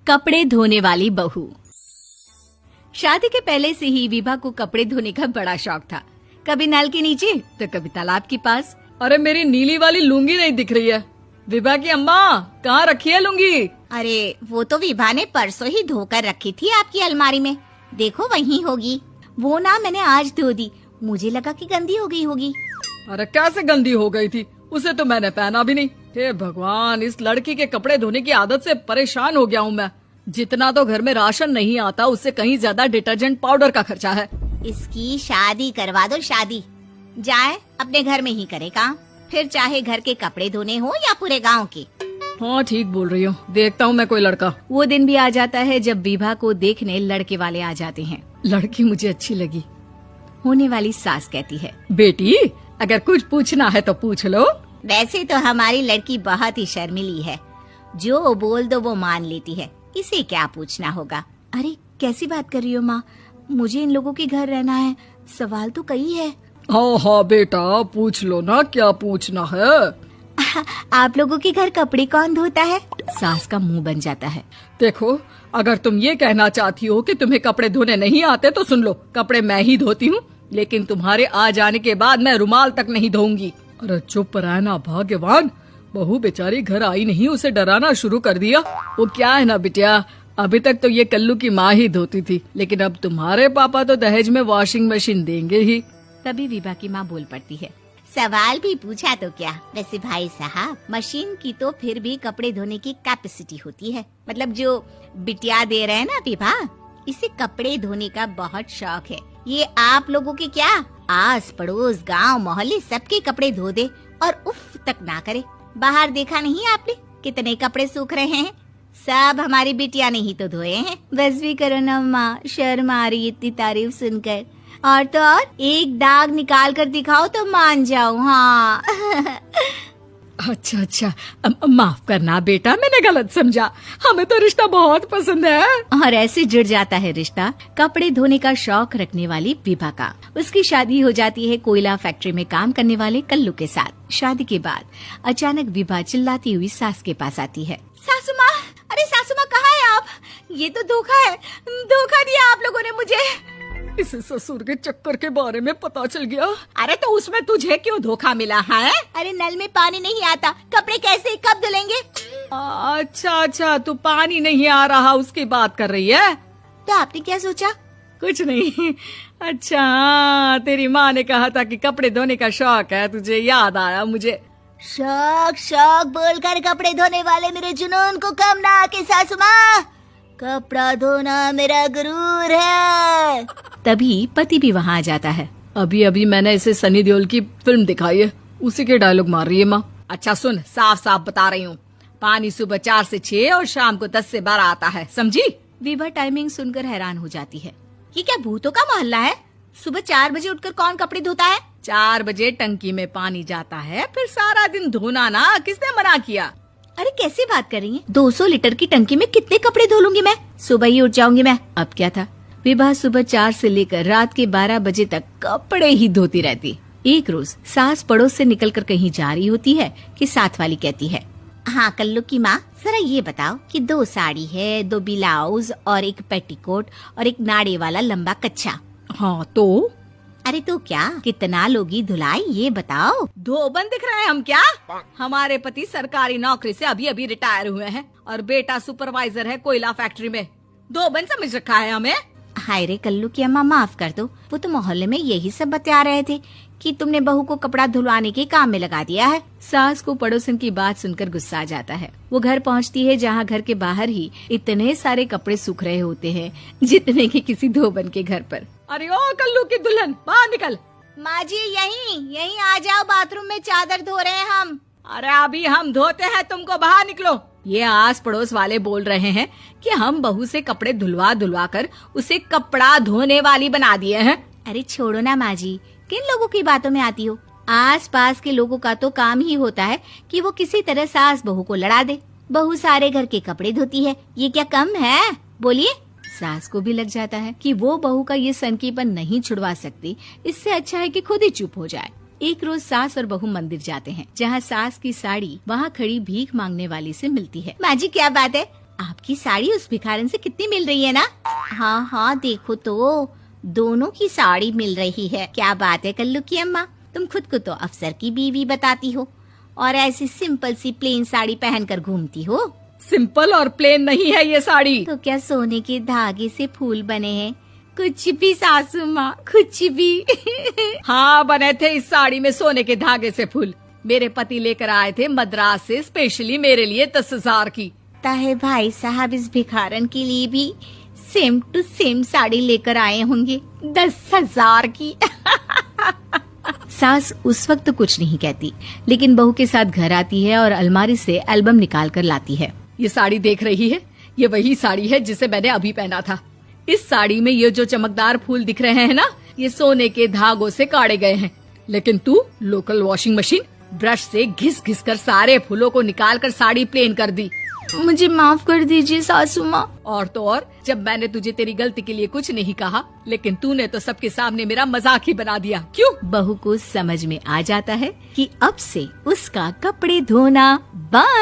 कपड़े धोने वाली बहू। शादी के पहले से ही विभा को कपड़े धोने का बड़ा शौक था। कभी नल के नीचे तो कभी तालाब के पास। अरे मेरी नीली वाली लुंगी नहीं दिख रही है। विभा की अम्मा कहाँ रखी है लुंगी? अरे वो तो विभा ने परसों ही धोकर रखी थी आपकी अलमारी में, देखो वहीं होगी। वो ना मैंने आज धो दी, मुझे लगा कि गंदी हो गई होगी। अरे कैसे गंदी हो गई थी, उसे तो मैंने पहना भी नहीं। हे भगवान, इस लड़की के कपड़े धोने की आदत से परेशान हो गया हूँ मैं। जितना तो घर में राशन नहीं आता उससे कहीं ज्यादा डिटर्जेंट पाउडर का खर्चा है। इसकी शादी करवा दो, शादी जाए अपने घर में ही करे काम, फिर चाहे घर के कपड़े धोने हो या पूरे गांव के। हाँ ठीक बोल रही हो, देखता हूँ मैं कोई लड़का। वो दिन भी आ जाता है जब विभा को देखने लड़के वाले आ जाते हैं। लड़की मुझे अच्छी लगी। होने वाली सास कहती है, बेटी अगर कुछ पूछना है तो पूछ लो। वैसे तो हमारी लड़की बहुत ही शर्मीली है, जो बोल दो वो मान लेती है, इसे क्या पूछना होगा। अरे कैसी बात कर रही हो माँ, मुझे इन लोगों के घर रहना है, सवाल तो कई है। हाँ हाँ बेटा पूछ लो ना, क्या पूछना है। आप लोगों के घर कपड़े कौन धोता है? सास का मुंह बन जाता है। देखो अगर तुम ये कहना चाहती हो कि तुम्हें कपड़े धोने नहीं आते तो सुन लो, कपड़े मैं ही धोती हूँ, लेकिन तुम्हारे आ जाने के बाद मैं रुमाल तक नहीं धोऊंगी। अरे चुप रहना भाग्यवान, बहू बेचारी घर आई नहीं, उसे डराना शुरू कर दिया। वो क्या है ना बिटिया, अभी तक तो ये कल्लू की माँ ही धोती थी, लेकिन अब तुम्हारे पापा तो दहेज में वॉशिंग मशीन देंगे ही। तभी विभा की माँ बोल पड़ती है, सवाल भी पूछा तो क्या। वैसे भाई साहब, मशीन की तो फिर भी कपड़े धोने की कैपेसिटी होती है। मतलब जो बिटिया दे रहे हैं ना विभा, इसे कपड़े धोने का बहुत शौक है। ये आप लोगों के क्या, आस पड़ोस गांव मोहल्ले सबके कपड़े धो दे और उफ तक ना करे। बाहर देखा नहीं आपने कितने कपड़े सूख रहे हैं, सब हमारी बिटिया ने ही तो धोए हैं। बस भी करो ना माँ, शर्म आ रही इतनी तारीफ सुनकर। और तो और एक दाग निकाल कर दिखाओ तो मान जाओ। हाँ अच्छा माफ करना बेटा, मैंने गलत समझा, हमें तो रिश्ता बहुत पसंद है। और ऐसे जुड़ जाता है रिश्ता कपड़े धोने का शौक रखने वाली विभा का। उसकी शादी हो जाती है कोयला फैक्ट्री में काम करने वाले कल्लू के साथ। शादी के बाद अचानक विभा चिल्लाती हुई सास के पास आती है, सासू माँ, अरे सासू माँ कहाँ है आप? ये तो धोखा है, धोखा दिया आप लोगों ने मुझे। इसे ससुर के चक्कर के बारे में पता चल गया। अरे तो उसमें तुझे क्यों धोखा मिला है? अरे नल में पानी नहीं आता, कपड़े कैसे कब धुलेंगे? अच्छा तू पानी नहीं आ रहा उसकी बात कर रही है। तो आपने क्या सोचा? कुछ नहीं। अच्छा तेरी माँ ने कहा था कि कपड़े धोने का शौक है तुझे, याद आया मुझे। शौक बोलकर कपड़े धोने वाले मेरे जुनून को कम ना आके सासू माँ, कपड़ा धोना मेरा गुरूर है। तभी पति भी वहाँ आ जाता है। अभी मैंने इसे सनी देओल की फिल्म दिखाई है, उसी के डायलॉग मार रही है माँ। अच्छा सुन, साफ बता रही हूँ, पानी सुबह 4 से 6 और शाम को 10 से 12 आता है, समझी? विभा टाइमिंग सुनकर हैरान हो जाती है। ये क्या भूतों का मोहल्ला है? सुबह 4 बजे उठकर कौन कपड़े धोता है? 4 बजे टंकी में पानी जाता है, फिर सारा दिन धोना ना, किसने मना किया? अरे कैसी बात कर रही हैं? 200 लीटर की टंकी में कितने कपड़े धो लूंगी मैं, सुबह ही उठ जाऊंगी मैं। अब क्या था, विभा सुबह 4 से लेकर रात के 12 बजे तक कपड़े ही धोती रहती। एक रोज सास पड़ोस से निकलकर कहीं जा रही होती है कि साथ वाली कहती है, हाँ कल्लू की माँ, जरा ये बताओ कि 2 साड़ी है, 2 ब्लाउज और एक पेटीकोट और एक नाड़े वाला लंबा कच्छा। हाँ तो? अरे तो क्या, कितना लोगी धुलाई ये बताओ। धोबन दिख रहे हैं हम क्या? हमारे पति सरकारी नौकरी से अभी रिटायर हुए हैं और बेटा सुपरवाइजर है कोयला फैक्ट्री में। धोबन समझ रखा है हमें। हाय रे कल्लू की अम्मा, माफ कर दो, वो तो मोहल्ले में यही सब बता रहे थे कि तुमने बहू को कपड़ा धुलवाने के काम में लगा दिया है। सास को पड़ोसन की बात सुनकर गुस्सा आ जाता है। वो घर पहुंचती है जहां घर के बाहर ही इतने सारे कपड़े सूख रहे होते हैं जितने कि किसी धोबन के घर पर। अरे ओ कल्लू की दुल्हन, बाहर निकल। माँ जी यहीं आ जाओ, बाथरूम में चादर धो रहे हैं हम। अरे अभी हम धोते हैं, तुमको बाहर निकलो। ये आस पड़ोस वाले बोल रहे हैं कि हम बहू से कपड़े धुलवा कर उसे कपड़ा धोने वाली बना दिए हैं। अरे छोड़ो ना माँ जी, किन लोगों की बातों में आती हो? आस पास के लोगों का तो काम ही होता है कि वो किसी तरह सास बहू को लड़ा दे। बहू सारे घर के कपड़े धोती है, ये क्या कम है? बोलिए। सास को भी लग जाता है कि वो बहू का ये सनकीपन नहीं छुड़वा सकती, इससे अच्छा है कि खुद ही चुप हो जाए। एक रोज सास और बहू मंदिर जाते हैं, जहाँ सास की साड़ी वहाँ खड़ी भीख मांगने वाली से मिलती है। माँ जी क्या बात है, आपकी साड़ी उस भिखारन से कितनी मिल रही है ना? हाँ हाँ देखो तो दोनों की साड़ी मिल रही है। क्या बात है कल्लू की अम्मा, तुम खुद को तो अफसर की बीवी बताती हो और ऐसी सिंपल सी प्लेन साड़ी पहनकर घूमती हो। सिंपल और प्लेन नहीं है ये साड़ी। तो क्या सोने के धागे से फूल बने हैं? कुछ भी सासू माँ, कुछ भी। हाँ बने थे इस साड़ी में सोने के धागे से फूल। मेरे पति लेकर आए थे मद्रास से स्पेशली मेरे लिए 10,000 की। ताहे भाई साहब इस भिखारन के लिए भी सेम टू सेम साड़ी लेकर आए होंगे 10,000 की। सास उस वक्त तो कुछ नहीं कहती, लेकिन बहू के साथ घर आती है और अलमारी से एल्बम निकाल कर लाती है। ये साड़ी देख रही है, ये वही साड़ी है जिसे मैंने अभी पहना था। इस साड़ी में ये जो चमकदार फूल दिख रहे हैं ना, ये सोने के धागों से काटे गए हैं। लेकिन तू लोकल वॉशिंग मशीन ब्रश से घिस घिस कर सारे फूलों को निकाल कर साड़ी प्लेन कर दी। मुझे माफ कर दीजिए सासू माँ। और तो और, जब मैंने तुझे तेरी गलती के लिए कुछ नहीं कहा, लेकिन तूने तो सबके सामने मेरा मजाक ही बना दिया। क्यों? बहू को समझ में आ जाता है कि अब से उसका कपड़े धोना बंद।